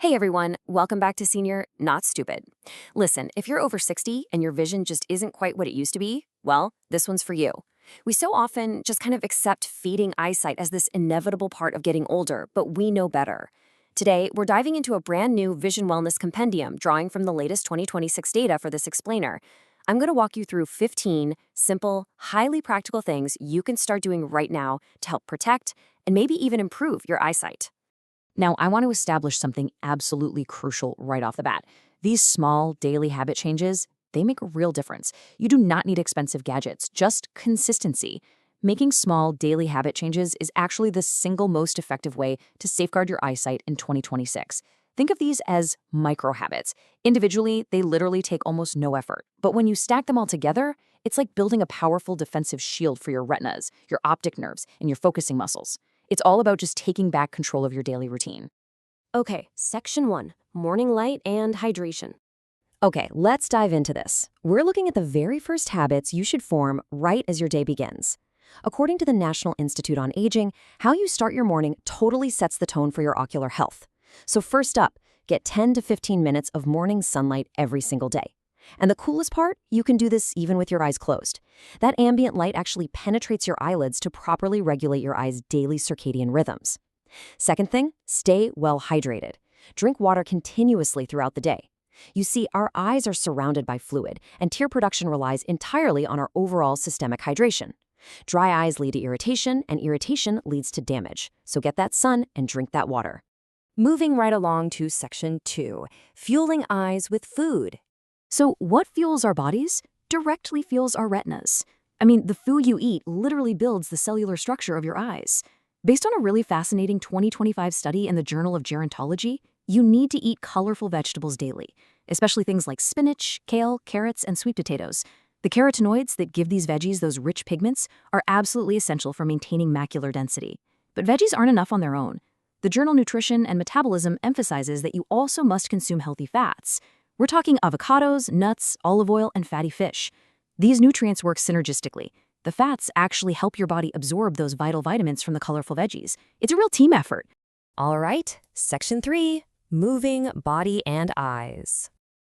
Hey everyone, welcome back to Senior Not Stupid. Listen, if you're over 60 and your vision just isn't quite what it used to be, well, this one's for you. We so often just kind of accept fading eyesight as this inevitable part of getting older, but we know better. Today, we're diving into a brand new vision wellness compendium drawing from the latest 2026 data for this explainer. I'm going to walk you through 15 simple, highly practical things you can start doing right now to help protect and maybe even improve your eyesight. Now, I want to establish something absolutely crucial right off the bat. These small daily habit changes, they make a real difference. You do not need expensive gadgets, just consistency. Making small daily habit changes is actually the single most effective way to safeguard your eyesight in 2026. Think of these as micro habits. Individually, they literally take almost no effort. But when you stack them all together, it's like building a powerful defensive shield for your retinas, your optic nerves, and your focusing muscles. It's all about just taking back control of your daily routine. Okay, section 1, morning light and hydration. Okay, let's dive into this. We're looking at the very first habits you should form right as your day begins. According to the National Institute on Aging, how you start your morning totally sets the tone for your ocular health. So first up, get 10 to 15 minutes of morning sunlight every single day. And the coolest part, you can do this even with your eyes closed. That ambient light actually penetrates your eyelids to properly regulate your eyes' daily circadian rhythms. Second thing, stay well hydrated. Drink water continuously throughout the day. You see, our eyes are surrounded by fluid, and tear production relies entirely on our overall systemic hydration. Dry eyes lead to irritation, and irritation leads to damage. So get that sun and drink that water. Moving right along to section 2, fueling eyes with food. So what fuels our bodies? Directly fuels our retinas. I mean, the food you eat literally builds the cellular structure of your eyes. Based on a really fascinating 2025 study in the Journal of Gerontology, you need to eat colorful vegetables daily, especially things like spinach, kale, carrots, and sweet potatoes. The carotenoids that give these veggies those rich pigments are absolutely essential for maintaining macular density. But veggies aren't enough on their own. The journal Nutrition and Metabolism emphasizes that you also must consume healthy fats. We're talking avocados, nuts, olive oil, and fatty fish. These nutrients work synergistically. The fats actually help your body absorb those vital vitamins from the colorful veggies. It's a real team effort. All right, section 3, moving body and eyes.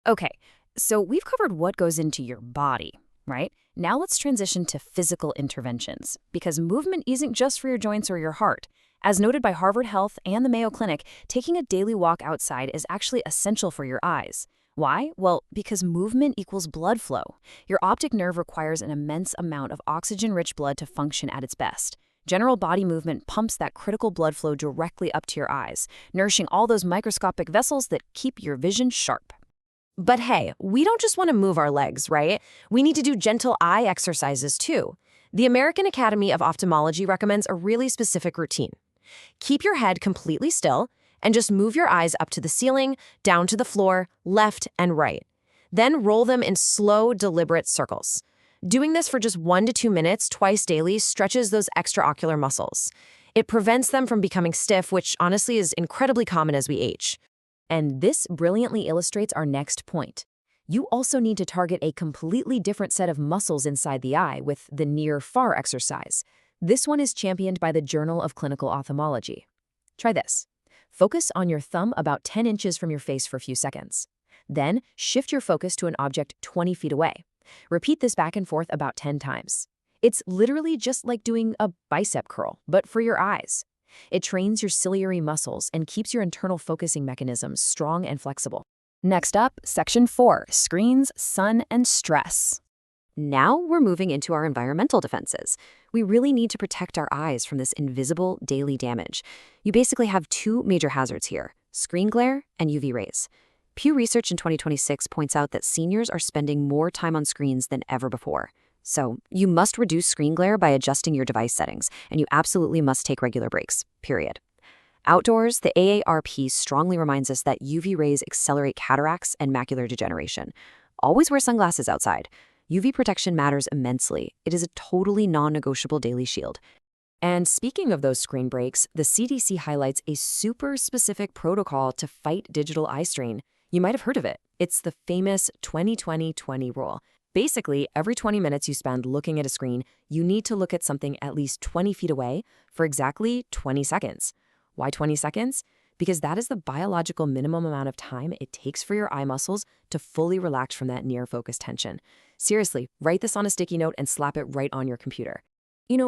Okay, so we've covered what goes into your body, right? Now let's transition to physical interventions, because movement isn't just for your joints or your heart. As noted by Harvard Health and the Mayo Clinic, taking a daily walk outside is actually essential for your eyes. Why? Well, because movement equals blood flow. Your optic nerve requires an immense amount of oxygen-rich blood to function at its best. General body movement pumps that critical blood flow directly up to your eyes, nourishing all those microscopic vessels that keep your vision sharp. But hey, we don't just want to move our legs, right? We need to do gentle eye exercises too. The American Academy of Ophthalmology recommends a really specific routine. Keep your head completely still, and just move your eyes up to the ceiling, down to the floor, left and right. Then roll them in slow, deliberate circles. Doing this for just 1 to 2 minutes twice daily stretches those extraocular muscles. It prevents them from becoming stiff, which honestly is incredibly common as we age. And this brilliantly illustrates our next point. You also need to target a completely different set of muscles inside the eye with the near-far exercise. This one is championed by the Journal of Clinical Ophthalmology. Try this. Focus on your thumb about 10 inches from your face for a few seconds. Then, shift your focus to an object 20 feet away. Repeat this back and forth about 10 times. It's literally just like doing a bicep curl, but for your eyes. It trains your ciliary muscles and keeps your internal focusing mechanisms strong and flexible. Next up, section 4, screens, sun, and stress. Now we're moving into our environmental defenses. We really need to protect our eyes from this invisible daily damage. You basically have 2 major hazards here, screen glare and UV rays. Pew Research in 2026 points out that seniors are spending more time on screens than ever before. So you must reduce screen glare by adjusting your device settings, and you absolutely must take regular breaks, period. Outdoors, the AARP strongly reminds us that UV rays accelerate cataracts and macular degeneration. Always wear sunglasses outside. UV protection matters immensely. It is a totally non-negotiable daily shield. And speaking of those screen breaks, the CDC highlights a super specific protocol to fight digital eye strain. You might have heard of it. It's the famous 20-20-20 rule. Basically, every 20 minutes you spend looking at a screen, you need to look at something at least 20 feet away for exactly 20 seconds. Why 20 seconds? because that is the biological minimum amount of time it takes for your eye muscles to fully relax from that near-focus tension. Seriously, write this on a sticky note and slap it right on your computer.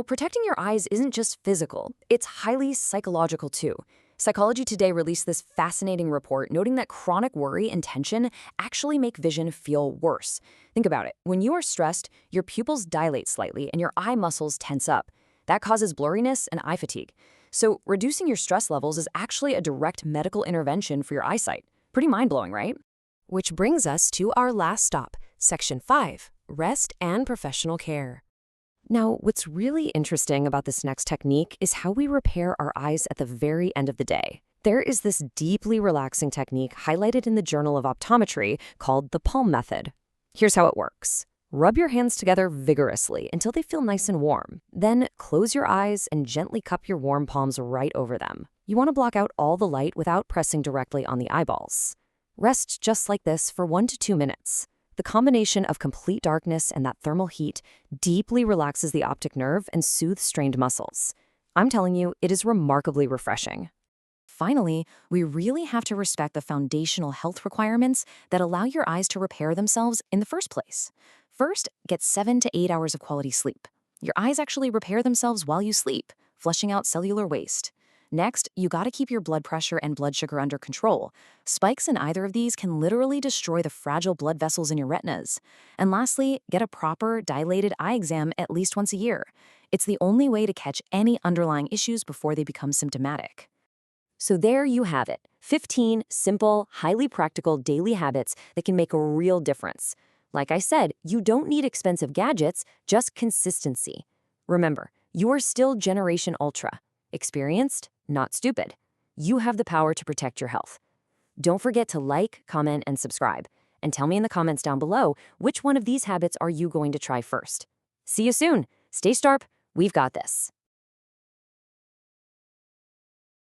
Protecting your eyes isn't just physical, it's highly psychological too. Psychology Today released this fascinating report noting that chronic worry and tension actually make vision feel worse. Think about it. When you are stressed, your pupils dilate slightly and your eye muscles tense up. That causes blurriness and eye fatigue. So reducing your stress levels is actually a direct medical intervention for your eyesight. Pretty mind-blowing, right? Which brings us to our last stop, Section 5, Rest and Professional Care. Now, what's really interesting about this next technique is how we repair our eyes at the very end of the day. There is this deeply relaxing technique highlighted in the Journal of Optometry called the palm method. Here's how it works. Rub your hands together vigorously until they feel nice and warm. Then close your eyes and gently cup your warm palms right over them. You want to block out all the light without pressing directly on the eyeballs. Rest just like this for 1 to 2 minutes. The combination of complete darkness and that thermal heat deeply relaxes the optic nerve and soothes strained muscles. I'm telling you, it is remarkably refreshing. Finally, we really have to respect the foundational health requirements that allow your eyes to repair themselves in the first place. First, get 7 to 8 hours of quality sleep. Your eyes actually repair themselves while you sleep, flushing out cellular waste. Next, you gotta keep your blood pressure and blood sugar under control. Spikes in either of these can literally destroy the fragile blood vessels in your retinas. And lastly, get a proper, dilated eye exam at least once a year. It's the only way to catch any underlying issues before they become symptomatic. So there you have it, 15 simple, highly practical daily habits that can make a real difference. Like I said, you don't need expensive gadgets, just consistency. Remember, you're still Generation Ultra. Experienced, not stupid. You have the power to protect your health. Don't forget to like, comment, and subscribe. And tell me in the comments down below, which one of these habits are you going to try first? See you soon. Stay sharp. We've got this.